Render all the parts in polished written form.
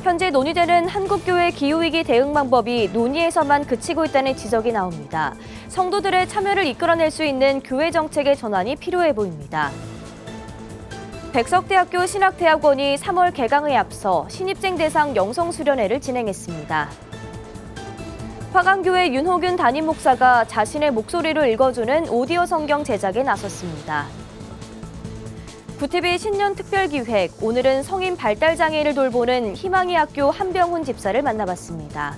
현재 논의되는 한국교회 기후위기 대응 방법이 논의에서만 그치고 있다는 지적이 나옵니다. 성도들의 참여를 이끌어낼 수 있는 교회 정책의 전환이 필요해 보입니다. 백석대학교 신학대학원이 3월 개강에 앞서 신입생 대상 영성수련회를 진행했습니다. 화강교회 윤호균 담임 목사가 자신의 목소리를 읽어주는 오디오 성경 제작에 나섰습니다. 구티비 신년 특별기획, 오늘은 성인 발달장애인을 돌보는 희망의 학교 한병훈 집사를 만나봤습니다.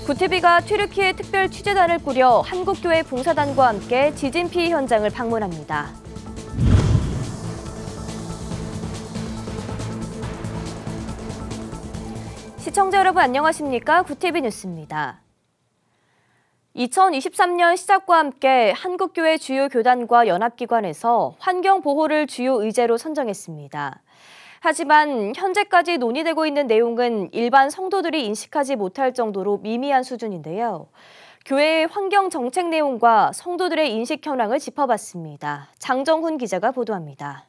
구티비가 튀르키예 특별 취재단을 꾸려 한국교회 봉사단과 함께 지진 피해 현장을 방문합니다. 시청자 여러분 안녕하십니까? 구티비 뉴스입니다. 2023년 시작과 함께 한국교회 주요 교단과 연합기관에서 환경보호를 주요 의제로 선정했습니다. 하지만 현재까지 논의되고 있는 내용은 일반 성도들이 인식하지 못할 정도로 미미한 수준인데요. 교회의 환경 정책 내용과 성도들의 인식 현황을 짚어봤습니다. 장정훈 기자가 보도합니다.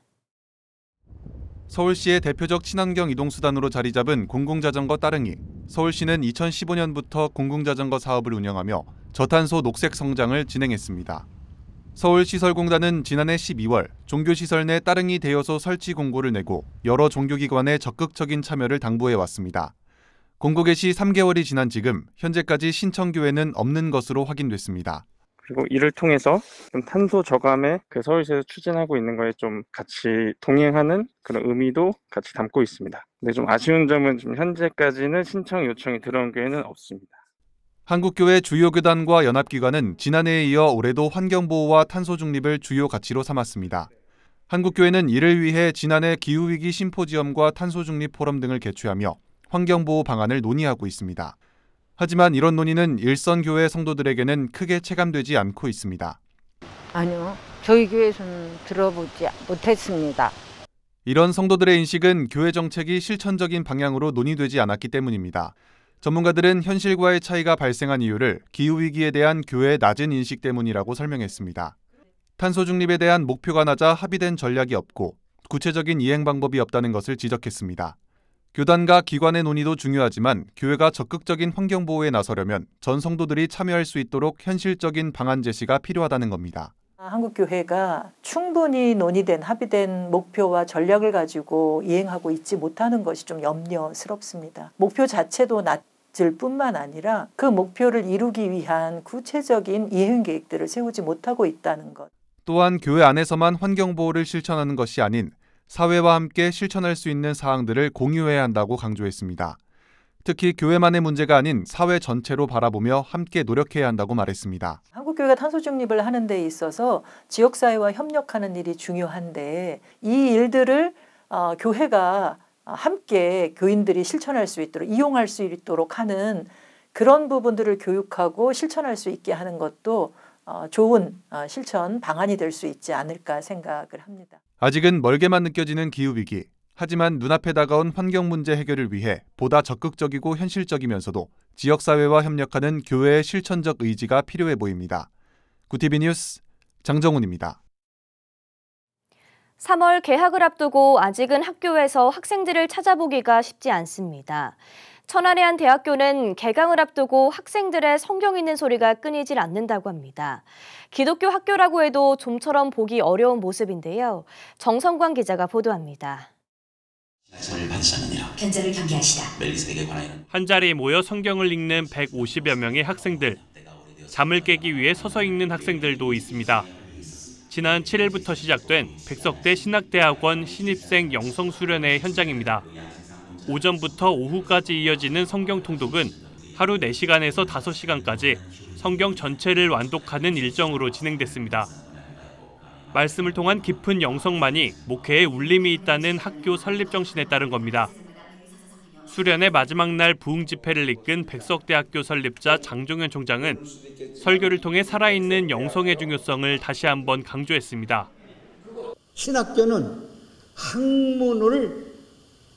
서울시의 대표적 친환경 이동수단으로 자리 잡은 공공자전거 따릉이. 서울시는 2015년부터 공공자전거 사업을 운영하며 저탄소 녹색 성장을 진행했습니다. 서울시설공단은 지난해 12월 종교시설 내 따릉이 대여소 설치 공고를 내고 여러 종교기관의 적극적인 참여를 당부해왔습니다. 공고 개시 3개월이 지난 지금 현재까지 신청교회는 없는 것으로 확인됐습니다. 그리고 이를 통해서 좀 탄소 저감에 서울시에서 추진하고 있는 거에 좀 같이 동행하는 그런 의미도 같이 담고 있습니다. 근데 좀 아쉬운 점은 좀 현재까지는 신청 요청이 들어온 교회는 없습니다. 한국교회 주요 교단과 연합기관은 지난해에 이어 올해도 환경보호와 탄소 중립을 주요 가치로 삼았습니다. 한국교회는 이를 위해 지난해 기후위기 심포지엄과 탄소 중립 포럼 등을 개최하며 환경보호 방안을 논의하고 있습니다. 하지만 이런 논의는 일선 교회 성도들에게는 크게 체감되지 않고 있습니다. 아니요, 저희 교회에서는 들어보지 못했습니다. 이런 성도들의 인식은 교회 정책이 실천적인 방향으로 논의되지 않았기 때문입니다. 전문가들은 현실과의 차이가 발생한 이유를 기후위기에 대한 교회의 낮은 인식 때문이라고 설명했습니다. 탄소 중립에 대한 목표가 낮아 합의된 전략이 없고 구체적인 이행 방법이 없다는 것을 지적했습니다. 교단과 기관의 논의도 중요하지만 교회가 적극적인 환경보호에 나서려면 전 성도들이 참여할 수 있도록 현실적인 방안 제시가 필요하다는 겁니다. 한국교회가 충분히 논의된 합의된 목표와 전략을 가지고 이행하고 있지 못하는 것이 좀 염려스럽습니다. 목표 자체도 낮을 뿐만 아니라 그 목표를 이루기 위한 구체적인 이행 계획들을 세우지 못하고 있다는 것. 또한 교회 안에서만 환경보호를 실천하는 것이 아닌 사회와 함께 실천할 수 있는 사항들을 공유해야 한다고 강조했습니다. 특히 교회만의 문제가 아닌 사회 전체로 바라보며 함께 노력해야 한다고 말했습니다. 한국교회가 탄소 중립을 하는 데 있어서 지역사회와 협력하는 일이 중요한데 이 일들을 교회가 함께 교인들이 실천할 수 있도록 이용할 수 있도록 하는 그런 부분들을 교육하고 실천할 수 있게 하는 것도 좋은 실천 방안이 될 수 있지 않을까 생각을 합니다. 아직은 멀게만 느껴지는 기후위기. 하지만 눈앞에 다가온 환경 문제 해결을 위해 보다 적극적이고 현실적이면서도 지역사회와 협력하는 교회의 실천적 의지가 필요해 보입니다. 구티비 뉴스 장정훈입니다. 3월 개학을 앞두고 아직은 학교에서 학생들을 찾아보기가 쉽지 않습니다. 천안의 한 대학교는 개강을 앞두고 학생들의 성경 읽는 소리가 끊이질 않는다고 합니다. 기독교 학교라고 해도 좀처럼 보기 어려운 모습인데요. 정성광 기자가 보도합니다. 편지를 경계하시다. 한 자리에 모여 성경을 읽는 150여 명의 학생들. 잠을 깨기 위해 서서 읽는 학생들도 있습니다. 지난 7일부터 시작된 백석대 신학대학원 신입생 영성수련회 현장입니다. 오전부터 오후까지 이어지는 성경 통독은 하루 4시간에서 5시간까지 성경 전체를 완독하는 일정으로 진행됐습니다. 말씀을 통한 깊은 영성만이 목회에 울림이 있다는 학교 설립 정신에 따른 겁니다. 수련의 마지막 날 부흥 집회를 이끈 백석대학교 설립자 장종현 총장은 설교를 통해 살아있는 영성의 중요성을 다시 한번 강조했습니다. 신학교는 학문을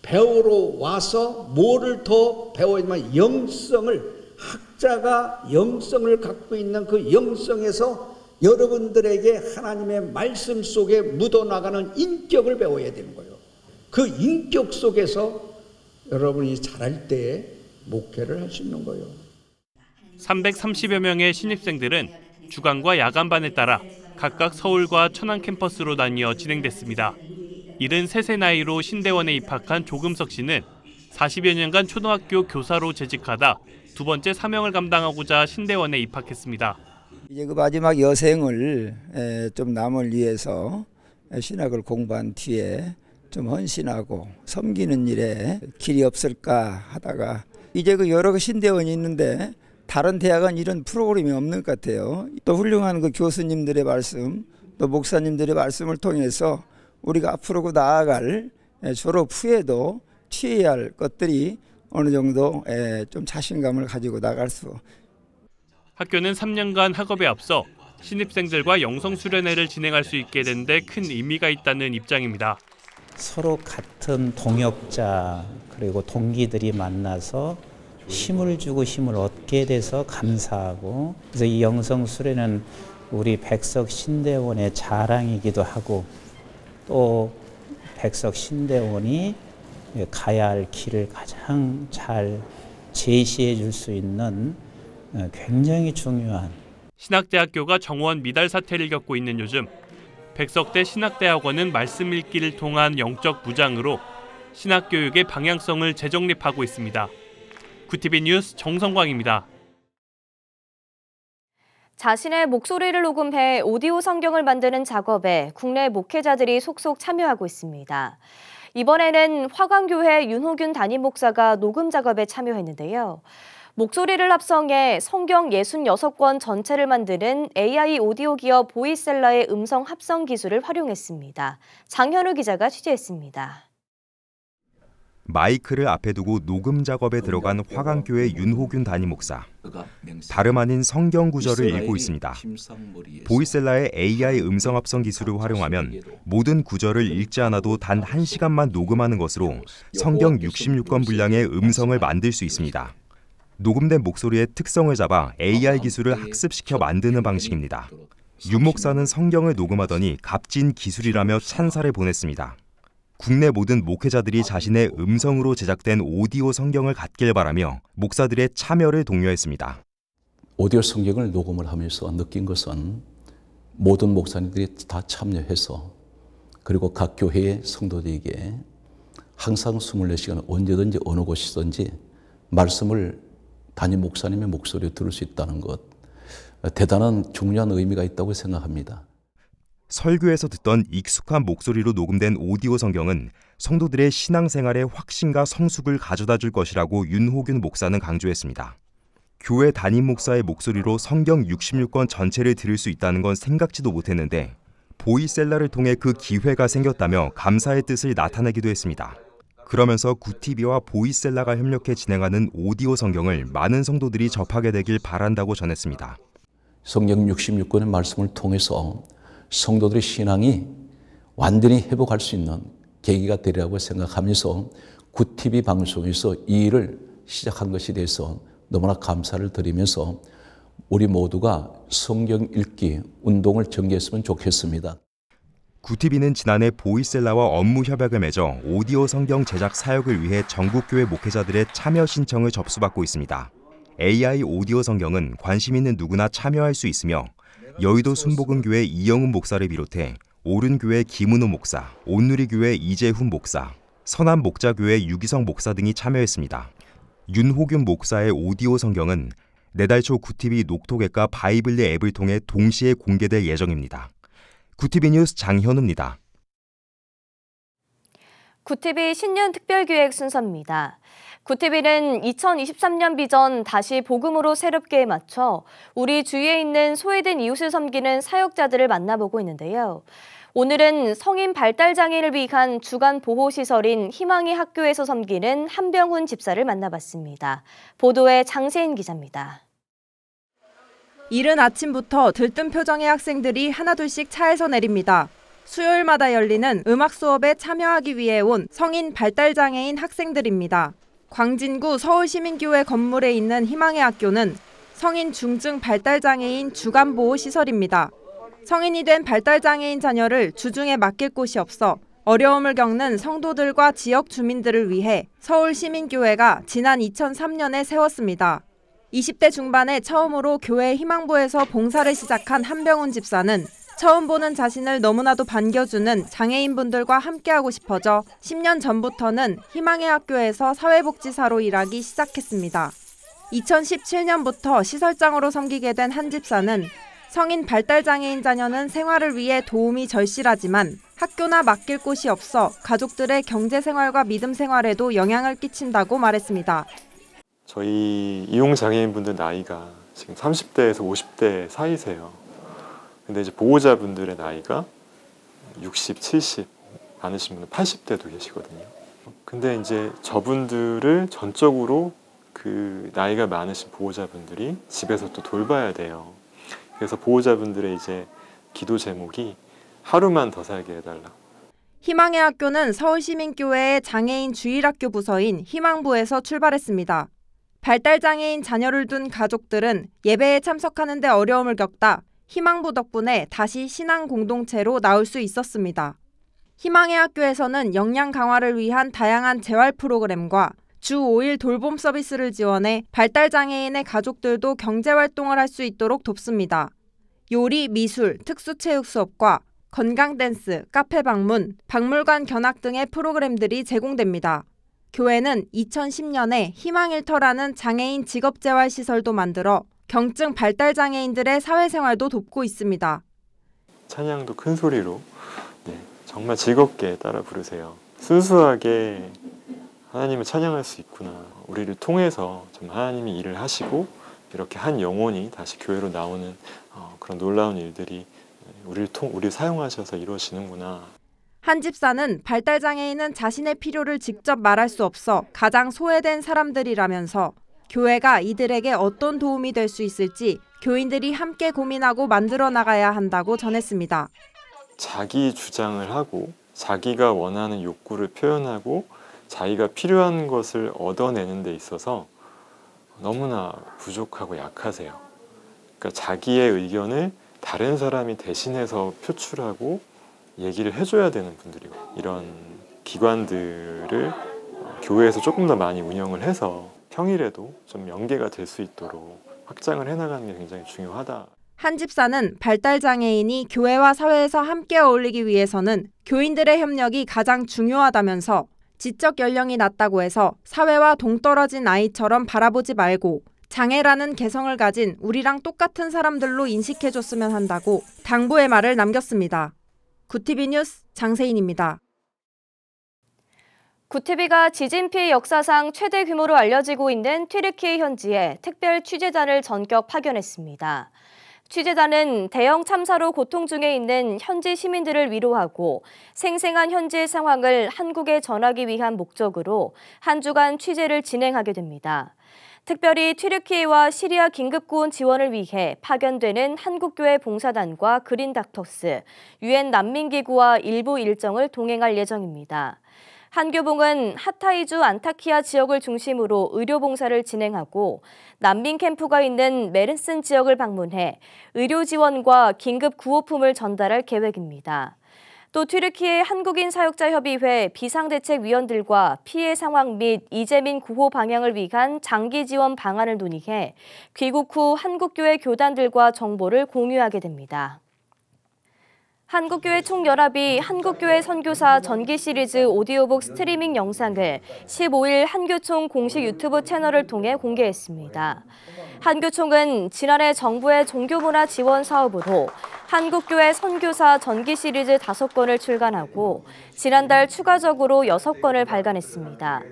배우러 와서 뭐를 더 배워야지만 영성을, 학자가 영성을 갖고 있는 그 영성에서 여러분들에게 하나님의 말씀 속에 묻어나가는 인격을 배워야 되는 거예요. 그 인격 속에서 여러분이 잘할 때 목회를 할 수 있는 거예요. 330여 명의 신입생들은 주간과 야간반에 따라 각각 서울과 천안 캠퍼스로 나뉘어 진행됐습니다. 73세 나이로 신대원에 입학한 조금석 씨는 40여 년간 초등학교 교사로 재직하다 두 번째 사명을 감당하고자 신대원에 입학했습니다. 이제 그 마지막 여생을 좀 남을 위해서 신학을 공부한 뒤에 좀 헌신하고 섬기는 일에 길이 없을까 하다가 이제 그 여러 신대원이 있는데 다른 대학은 이런 프로그램이 없는 것 같아요. 또 훌륭한 그 교수님들의 말씀, 또 목사님들의 말씀을 통해서 우리가 앞으로 그 나아갈 졸업 후에도 취해야 할 것들이 어느 정도 좀 자신감을 가지고 나갈 수. 학교는 3년간 학업에 앞서 신입생들과 영성수련회를 진행할 수 있게 된 데 큰 의미가 있다는 입장입니다. 서로 같은 동역자 그리고 동기들이 만나서 힘을 주고 힘을 얻게 돼서 감사하고, 그래서 이 영성수련은 우리 백석 신대원의 자랑이기도 하고 또 백석 신대원이 가야 할 길을 가장 잘 제시해 줄 수 있는 굉장히 중요한. 신학대학교가 정원 미달 사태를 겪고 있는 요즘 백석대 신학대학원은 말씀 읽기를 통한 영적 무장으로 신학교육의 방향성을 재정립하고 있습니다. 구티비 뉴스 정성광입니다. 자신의 목소리를 녹음해 오디오 성경을 만드는 작업에 국내 목회자들이 속속 참여하고 있습니다. 이번에는 화광교회 윤호균 담임 목사가 녹음 작업에 참여했는데요. 목소리를 합성해 성경 66권 전체를 만드는 AI 오디오 기업 보이셀러의 음성 합성 기술을 활용했습니다. 장현우 기자가 취재했습니다. 마이크를 앞에 두고 녹음 작업에 들어간 화광교회 윤호균 담임 목사. 다름 아닌 성경 구절을 읽고 있습니다. 보이셀라의 AI 음성 합성 기술을 활용하면 모든 구절을 읽지 않아도 단 1시간만 녹음하는 것으로 성경 66권 분량의 음성을 만들 수 있습니다. 녹음된 목소리의 특성을 잡아 AI 기술을 학습시켜 만드는 방식입니다. 윤 목사는 성경을 녹음하더니 값진 기술이라며 찬사를 보냈습니다. 국내 모든 목회자들이 자신의 음성으로 제작된 오디오 성경을 갖길 바라며 목사들의 참여를 독려했습니다. 오디오 성경을 녹음을 하면서 느낀 것은 모든 목사님들이 다 참여해서 그리고 각 교회의 성도들에게 항상 24시간 언제든지 어느 곳이든지 말씀을 담임 목사님의 목소리를 들을 수 있다는 것, 대단한 중요한 의미가 있다고 생각합니다. 설교에서 듣던 익숙한 목소리로 녹음된 오디오 성경은 성도들의 신앙생활에 확신과 성숙을 가져다 줄 것이라고 윤호균 목사는 강조했습니다. 교회 담임 목사의 목소리로 성경 66권 전체를 들을 수 있다는 건 생각지도 못했는데 보이셀라를 통해 그 기회가 생겼다며 감사의 뜻을 나타내기도 했습니다. 그러면서 구티비와 보이셀라가 협력해 진행하는 오디오 성경을 많은 성도들이 접하게 되길 바란다고 전했습니다. 성경 66권의 말씀을 통해서 성도들의 신앙이 완전히 회복할 수 있는 계기가 되리라고 생각하면서 구티비 방송에서 이 일을 시작한 것에 대해서 너무나 감사를 드리면서 우리 모두가 성경 읽기 운동을 전개했으면 좋겠습니다. 구티비는 지난해 보이셀라와 업무 협약을 맺어 오디오 성경 제작 사역을 위해 전국교회 목회자들의 참여 신청을 접수받고 있습니다. AI 오디오 성경은 관심 있는 누구나 참여할 수 있으며 여의도 순복음교회 이영훈 목사를 비롯해 오른교회 김은호 목사, 온누리교회 이재훈 목사, 선한목자교회 유기성 목사 등이 참여했습니다. 윤호균 목사의 오디오 성경은 내달 초 구티비 녹토객과 바이블리 앱을 통해 동시에 공개될 예정입니다. 구티비 뉴스 장현우입니다. 구티비 신년 특별기획 순서입니다. 구티비는 2023년 비전 다시 복음으로 새롭게 맞춰 우리 주위에 있는 소외된 이웃을 섬기는 사역자들을 만나보고 있는데요. 오늘은 성인 발달장애인을 위한 주간 보호시설인 희망의 학교에서 섬기는 한병훈 집사를 만나봤습니다. 보도에 장세인 기자입니다. 이른 아침부터 들뜬 표정의 학생들이 하나둘씩 차에서 내립니다. 수요일마다 열리는 음악 수업에 참여하기 위해 온 성인 발달장애인 학생들입니다. 광진구 서울시민교회 건물에 있는 희망의 학교는 성인 중증 발달장애인 주간보호시설입니다. 성인이 된 발달장애인 자녀를 주중에 맡길 곳이 없어 어려움을 겪는 성도들과 지역 주민들을 위해 서울시민교회가 지난 2003년에 세웠습니다. 20대 중반에 처음으로 교회 희망부에서 봉사를 시작한 한병훈 집사는 처음 보는 자신을 너무나도 반겨주는 장애인분들과 함께하고 싶어져 10년 전부터는 희망의 학교에서 사회복지사로 일하기 시작했습니다. 2017년부터 시설장으로 섬기게 된 한 집사는 성인 발달장애인 자녀는 생활을 위해 도움이 절실하지만 학교나 맡길 곳이 없어 가족들의 경제생활과 믿음생활에도 영향을 끼친다고 말했습니다. 저희 이용장애인분들 나이가 지금 30대에서 50대 사이세요. 근데 이제 보호자분들의 나이가 60, 70, 많으신 분은 80대도 계시거든요. 근데 이제 저분들을 전적으로 그 나이가 많으신 보호자분들이 집에서 또 돌봐야 돼요. 그래서 보호자분들의 이제 기도 제목이 하루만 더 살게 해달라. 희망의 학교는 서울시민교회의 장애인 주일학교 부서인 희망부에서 출발했습니다. 발달장애인 자녀를 둔 가족들은 예배에 참석하는 데 어려움을 겪다 희망부 덕분에 다시 신앙 공동체로 나올 수 있었습니다. 희망의 학교에서는 역량 강화를 위한 다양한 재활 프로그램과 주 5일 돌봄 서비스를 지원해 발달장애인의 가족들도 경제활동을 할 수 있도록 돕습니다. 요리, 미술, 특수체육 수업과 건강댄스, 카페 방문, 박물관 견학 등의 프로그램들이 제공됩니다. 교회는 2010년에 희망일터라는 장애인 직업재활시설도 만들어 경증 발달장애인들의 사회생활도 돕고 있습니다. 찬양도 큰 소리로 정말 즐겁게 따라 부르세요. 순수하게 하나님을 찬양할 수 있구나. 우리를 통해서 좀 하나님이 일을 하시고 이렇게 한 영혼이 다시 교회로 나오는 그런 놀라운 일들이 우리를 사용하셔서 이루어지는구나. 한 집사는 발달장애인은 자신의 필요를 직접 말할 수 없어 가장 소외된 사람들이라면서 교회가 이들에게 어떤 도움이 될 수 있을지 교인들이 함께 고민하고 만들어 나가야 한다고 전했습니다. 자기 주장을 하고 자기가 원하는 욕구를 표현하고 자기가 필요한 것을 얻어내는 데 있어서 너무나 부족하고 약하세요. 그러니까 자기의 의견을 다른 사람이 대신해서 표출하고 얘기를 해줘야 되는 분들이고 이런 기관들을 교회에서 조금 더 많이 운영을 해서 평일에도 좀 연계가 될 수 있도록 확장을 해나가는 게 굉장히 중요하다. 한 집사는 발달장애인이 교회와 사회에서 함께 어울리기 위해서는 교인들의 협력이 가장 중요하다면서 지적 연령이 낮다고 해서 사회와 동떨어진 아이처럼 바라보지 말고 장애라는 개성을 가진 우리랑 똑같은 사람들로 인식해줬으면 한다고 당부의 말을 남겼습니다. 구티비 뉴스 장세인입니다. 구티비가 지진 피해 역사상 최대 규모로 알려지고 있는 튀르키예 현지에 특별 취재단을 전격 파견했습니다. 취재단은 대형 참사로 고통 중에 있는 현지 시민들을 위로하고 생생한 현지의 상황을 한국에 전하기 위한 목적으로 한 주간 취재를 진행하게 됩니다. 특별히 튀르키예와 시리아 긴급구원 지원을 위해 파견되는 한국교회 봉사단과 그린닥터스, UN 난민기구와 일부 일정을 동행할 예정입니다. 한교봉은 하타이주 안타키아 지역을 중심으로 의료봉사를 진행하고 난민 캠프가 있는 메르슨 지역을 방문해 의료 지원과 긴급 구호품을 전달할 계획입니다. 또 튀르키예 한국인 사역자협의회 비상대책위원들과 피해 상황 및 이재민 구호 방향을 위한 장기 지원 방안을 논의해 귀국 후 한국교회 교단들과 정보를 공유하게 됩니다. 한국교회 총연합이 한국교회 선교사 전기 시리즈 오디오북 스트리밍 영상을 15일 한교총 공식 유튜브 채널을 통해 공개했습니다. 한교총은 지난해 정부의 종교문화 지원 사업으로 한국교회 선교사 전기 시리즈 5건을 출간하고 지난달 추가적으로 6건을 발간했습니다.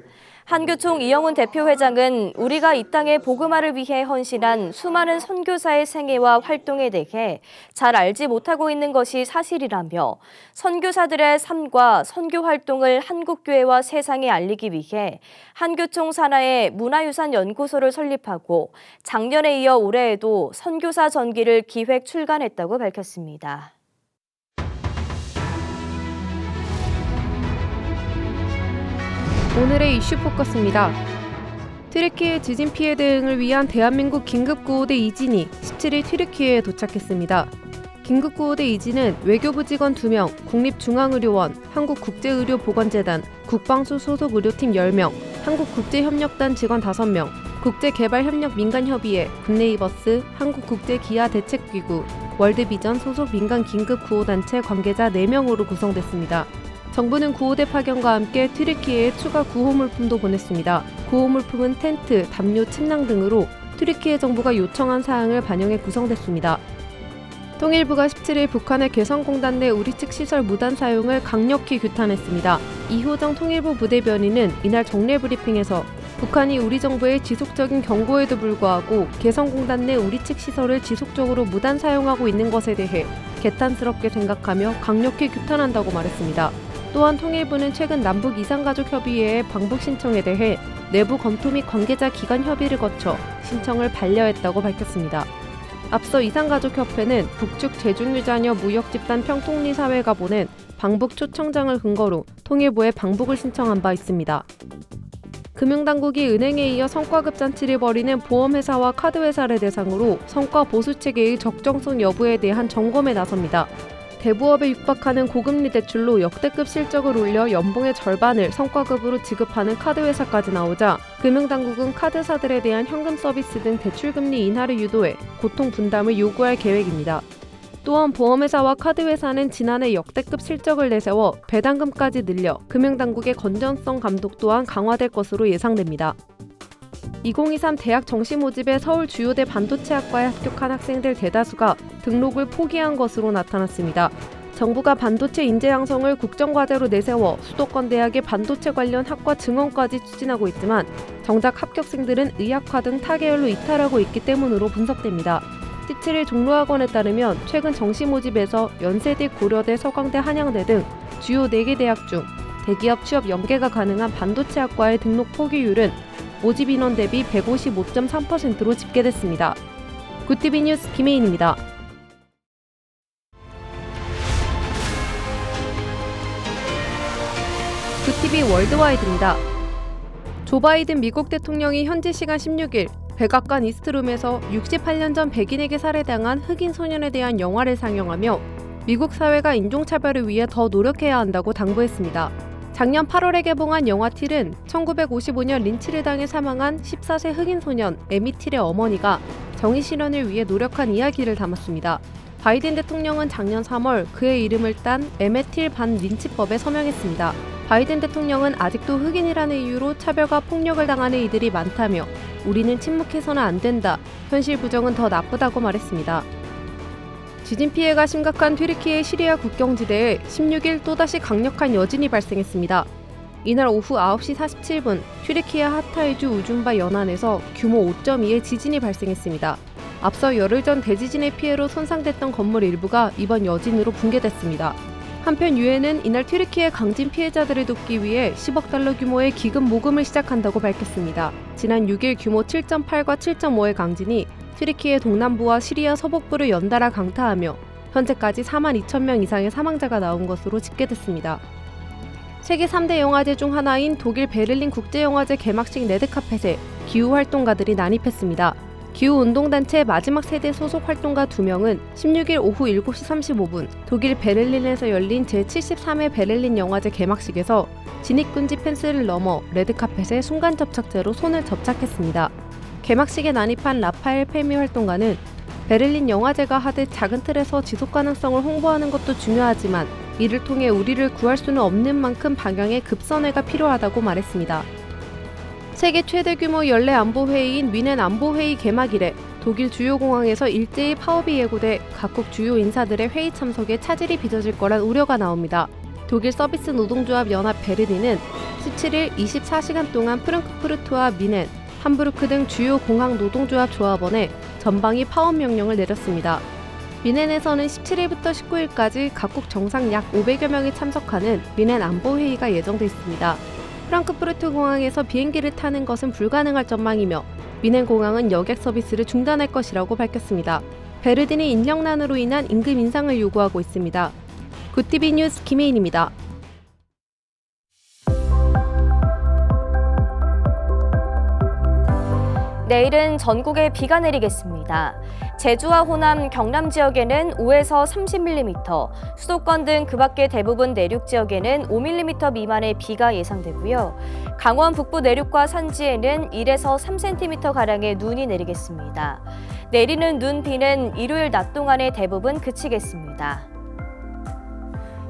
한교총 이영훈 대표회장은 우리가 이 땅의 복음화를 위해 헌신한 수많은 선교사의 생애와 활동에 대해 잘 알지 못하고 있는 것이 사실이라며 선교사들의 삶과 선교 활동을 한국교회와 세상에 알리기 위해 한교총 산하에 문화유산 연구소를 설립하고 작년에 이어 올해에도 선교사 전기를 기획 출간했다고 밝혔습니다. 오늘의 이슈 포커스입니다. 튀르키예 지진 피해 대응을 위한 대한민국 긴급구호대 이진이 17일 튀르키예에 도착했습니다. 긴급구호대 이지는 외교부 직원 2명, 국립중앙의료원, 한국국제의료보건재단, 국방수 소속 의료팀 10명, 한국국제협력단 직원 5명, 국제개발협력민간협의회, 굿네이버스, 한국국제기아대책기구, 월드비전 소속 민간긴급구호단체 관계자 4명으로 구성됐습니다. 정부는 구호대 파견과 함께 튀르키예에 추가 구호물품도 보냈습니다. 구호물품은 텐트, 담요, 침낭 등으로 튀르키예 정부가 요청한 사항을 반영해 구성됐습니다. 통일부가 17일 북한의 개성공단 내 우리 측 시설 무단 사용을 강력히 규탄했습니다. 이효정 통일부 부대변인은 이날 정례 브리핑에서 북한이 우리 정부의 지속적인 경고에도 불구하고 개성공단 내 우리 측 시설을 지속적으로 무단 사용하고 있는 것에 대해 개탄스럽게 생각하며 강력히 규탄한다고 말했습니다. 또한 통일부는 최근 남북 이산가족협의회의 방북 신청에 대해 내부 검토 및 관계자 기관 협의를 거쳐 신청을 반려했다고 밝혔습니다. 앞서 이산가족협회는 북측 제중유자녀 무역집단 평통리사회가 보낸 방북 초청장을 근거로 통일부에 방북을 신청한 바 있습니다. 금융당국이 은행에 이어 성과급 잔치를 벌이는 보험회사와 카드회사를 대상으로 성과 보수체계의 적정성 여부에 대한 점검에 나섭니다. 대부업에 육박하는 고금리 대출로 역대급 실적을 올려 연봉의 절반을 성과급으로 지급하는 카드회사까지 나오자 금융당국은 카드사들에 대한 현금 서비스 등 대출금리 인하를 유도해 고통 분담을 요구할 계획입니다. 또한 보험회사와 카드회사는 지난해 역대급 실적을 내세워 배당금까지 늘려 금융당국의 건전성 감독 또한 강화될 것으로 예상됩니다. 2023 대학 정시 모집에 서울 주요대 반도체학과에 합격한 학생들 대다수가 등록을 포기한 것으로 나타났습니다. 정부가 반도체 인재 양성을 국정과제로 내세워 수도권 대학의 반도체 관련 학과 증원까지 추진하고 있지만 정작 합격생들은 의학과 등 타 계열로 이탈하고 있기 때문으로 분석됩니다. 17일 종로학원에 따르면 최근 정시 모집에서 연세대, 고려대, 서강대, 한양대 등 주요 4개 대학 중 대기업 취업 연계가 가능한 반도체 학과의 등록 포기율은 모집 인원 대비 155.3%로 집계됐습니다. 굿티비 뉴스 김혜인입니다. 굿티비 월드와이드입니다. 조 바이든 미국 대통령이 현지 시간 16일 백악관 이스트룸에서 68년 전 백인에게 살해당한 흑인 소년에 대한 영화를 상영하며 미국 사회가 인종차별을 위해 더 노력해야 한다고 당부했습니다. 작년 8월에 개봉한 영화 틸은 1955년 린치를 당해 사망한 14세 흑인 소년 에미틸의 어머니가 정의 실현을 위해 노력한 이야기를 담았습니다. 바이든 대통령은 작년 3월 그의 이름을 딴 에메틸 반 린치법에 서명했습니다. 바이든 대통령은 아직도 흑인이라는 이유로 차별과 폭력을 당하는 이들이 많다며 우리는 침묵해서는 안 된다, 현실 부정은 더 나쁘다고 말했습니다. 지진 피해가 심각한 튀르키예 시리아 국경지대에 16일 또다시 강력한 여진이 발생했습니다. 이날 오후 9시 47분 튀르키예 하타이주 우준바 연안에서 규모 5.2의 지진이 발생했습니다. 앞서 열흘 전 대지진의 피해로 손상됐던 건물 일부가 이번 여진으로 붕괴됐습니다. 한편 유엔은 이날 튀르키예 강진 피해자들을 돕기 위해 10억 달러 규모의 기금 모금을 시작한다고 밝혔습니다. 지난 6일 규모 7.8과 7.5의 강진이 튀르키예 동남부와 시리아 서북부를 연달아 강타하며 현재까지 4만 2천 명 이상의 사망자가 나온 것으로 집계됐습니다. 세계 3대 영화제 중 하나인 독일 베를린 국제영화제 개막식 레드카펫에 기후활동가들이 난입했습니다. 기후운동단체 마지막 세대 소속 활동가 2명은 16일 오후 7시 35분 독일 베를린에서 열린 제73회 베를린 영화제 개막식에서 진입금지 펜스를 넘어 레드카펫에 순간 접착제로 손을 접착했습니다. 개막식에 난입한 라파엘 페미 활동가는 베를린 영화제가 하듯 작은 틀에서 지속 가능성을 홍보하는 것도 중요하지만 이를 통해 우리를 구할 수는 없는 만큼 방향의 급선회가 필요하다고 말했습니다. 세계 최대 규모 연례 안보회의인 뮌헨 안보회의 개막 이래 독일 주요 공항에서 일제히 파업이 예고돼 각국 주요 인사들의 회의 참석에 차질이 빚어질 거란 우려가 나옵니다. 독일 서비스 노동조합 연합 베르딘은 17일 24시간 동안 프랑크푸르트와 뮌헨, 함부르크 등 주요 공항 노동조합 조합원에 전방위 파업 명령을 내렸습니다. 뮌헨에서는 17일부터 19일까지 각국 정상 약 500여 명이 참석하는 뮌헨 안보회의가 예정돼 있습니다. 프랑크푸르트 공항에서 비행기를 타는 것은 불가능할 전망이며 뮌헨 공항은 여객 서비스를 중단할 것이라고 밝혔습니다. 베르딘이 인력난으로 인한 임금 인상을 요구하고 있습니다. 굿티비 뉴스 김혜인입니다. 내일은 전국에 비가 내리겠습니다. 제주와 호남, 경남 지역에는 5에서 30mm, 수도권 등 그 밖의 대부분 내륙 지역에는 5mm 미만의 비가 예상되고요. 강원 북부 내륙과 산지에는 1에서 3cm가량의 눈이 내리겠습니다. 내리는 눈, 비는 일요일 낮 동안에 대부분 그치겠습니다.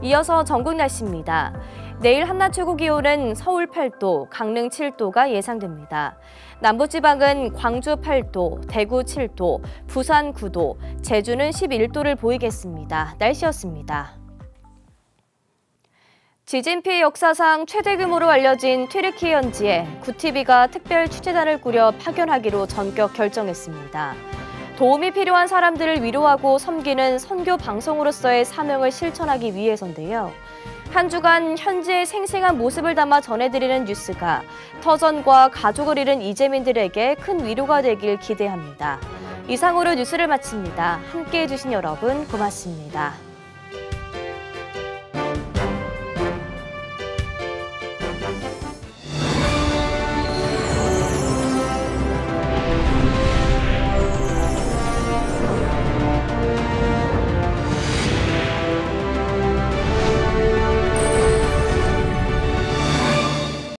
이어서 전국 날씨입니다. 내일 한낮 최고 기온은 서울 8도, 강릉 7도가 예상됩니다. 남부지방은 광주 8도, 대구 7도, 부산 9도, 제주는 11도를 보이겠습니다. 날씨였습니다. 지진 피해 역사상 최대 규모로 알려진 튀르키 현지에 구티비가 특별 취재단을 꾸려 파견하기로 전격 결정했습니다. 도움이 필요한 사람들을 위로하고 섬기는 선교 방송으로서의 사명을 실천하기 위해서인데요. 한 주간 현지의 생생한 모습을 담아 전해드리는 뉴스가 터전과 가족을 잃은 이재민들에게 큰 위로가 되길 기대합니다. 이상으로 뉴스를 마칩니다. 함께해 주신 여러분 고맙습니다.